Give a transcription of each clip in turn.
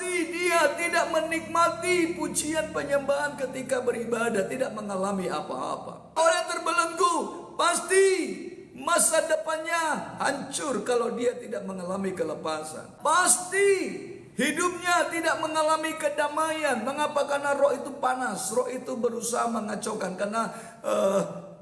pasti dia tidak menikmati pujian penyembahan ketika beribadah, tidak mengalami apa-apa. Orang yang terbelenggu pasti masa depannya hancur kalau dia tidak mengalami kelepasan. Pasti hidupnya tidak mengalami kedamaian. Mengapa? Karena roh itu panas, roh itu berusaha mengacaukan. Karena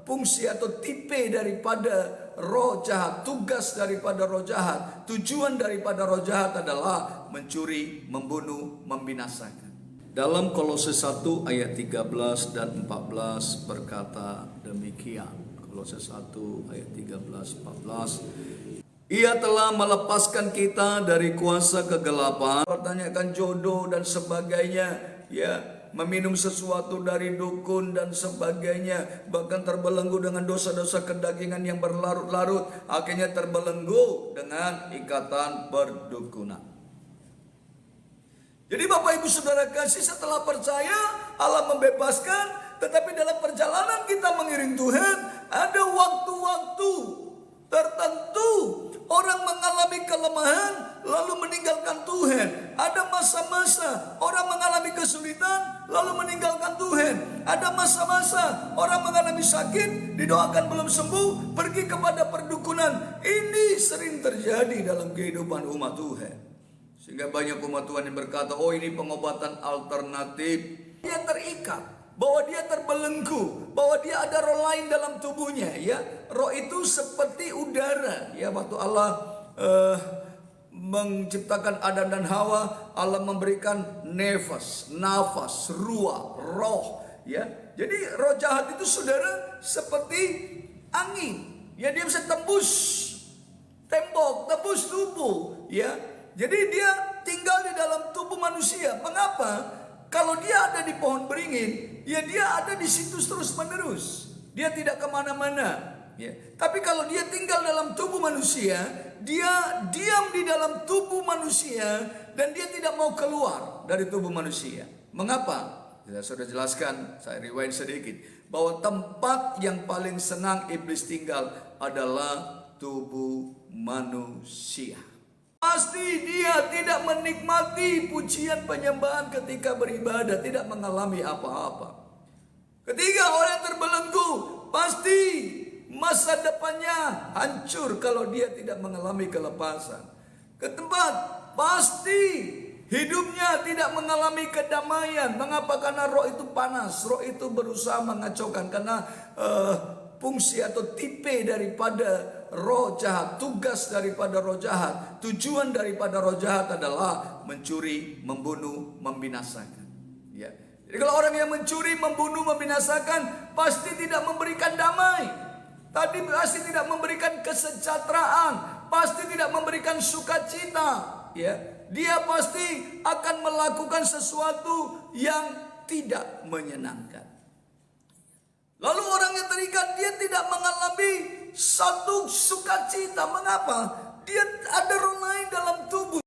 fungsi atau tipe daripada roh jahat, tugas daripada roh jahat, tujuan daripada roh jahat adalah mencuri, membunuh, membinasakan. Dalam Kolose 1 ayat 13 dan 14 berkata demikian. Kolose 1 ayat 13 14. Ia telah melepaskan kita dari kuasa kegelapan, pertanyakan jodoh dan sebagainya, ya, meminum sesuatu dari dukun dan sebagainya, bahkan terbelenggu dengan dosa-dosa kedagingan yang berlarut-larut, akhirnya terbelenggu dengan ikatan perdukunan. Jadi Bapak Ibu Saudara kasih, setelah percaya Allah membebaskan, tetapi dalam perjalanan kita mengiring Tuhan, ada waktu-waktu tertentu orang mengalami kelemahan lalu meninggalkan Tuhan. Ada masa-masa orang mengalami kesulitan lalu meninggalkan Tuhan. Ada masa-masa orang mengalami sakit, didoakan belum sembuh, pergi kepada perdukunan. Ini sering terjadi dalam kehidupan umat Tuhan. Sehingga banyak umat Tuhan yang berkata, oh ini pengobatan alternatif. Dia terikat, bahwa dia terbelenggu, bahwa dia ada roh lain dalam tubuhnya, ya. Roh itu seperti udara, ya. Waktu Allah menciptakan Adam dan Hawa, Allah memberikan nafas, ruah, roh, ya. Jadi roh jahat itu saudara seperti angin, ya. Dia bisa tembus tembok, tembus tubuh, ya. Jadi dia tinggal di dalam tubuh manusia. Mengapa? Kalau dia ada di pohon beringin, ya dia ada di situ terus menerus. Dia tidak kemana-mana. Ya. Tapi kalau dia tinggal dalam tubuh manusia, dia diam di dalam tubuh manusia dan dia tidak mau keluar dari tubuh manusia. Mengapa? Saya sudah jelaskan, saya rewind sedikit, bahwa tempat yang paling senang iblis tinggal adalah tubuh manusia. Pasti dia tidak menikmati pujian penyembahan ketika beribadah, tidak mengalami apa-apa. Ketiga, orang yang terbelenggu pasti masa depannya hancur kalau dia tidak mengalami kelepasan. Keempat, pasti hidupnya tidak mengalami kedamaian. Mengapa? Karena roh itu panas, roh itu berusaha mengacaukan. Karena fungsi atau tipe daripada roh jahat, tugas daripada roh jahat, tujuan daripada roh jahat adalah mencuri, membunuh, membinasakan. Ya. Jadi kalau orang yang mencuri, membunuh, membinasakan, pasti tidak memberikan damai. Tadi pasti tidak memberikan kesejahteraan, pasti tidak memberikan sukacita. Ya. Dia pasti akan melakukan sesuatu yang tidak menyenangkan. Lalu orang yang terikat, dia tidak mengalami satu sukacita. Mengapa? Dia ada roh lain dalam tubuh.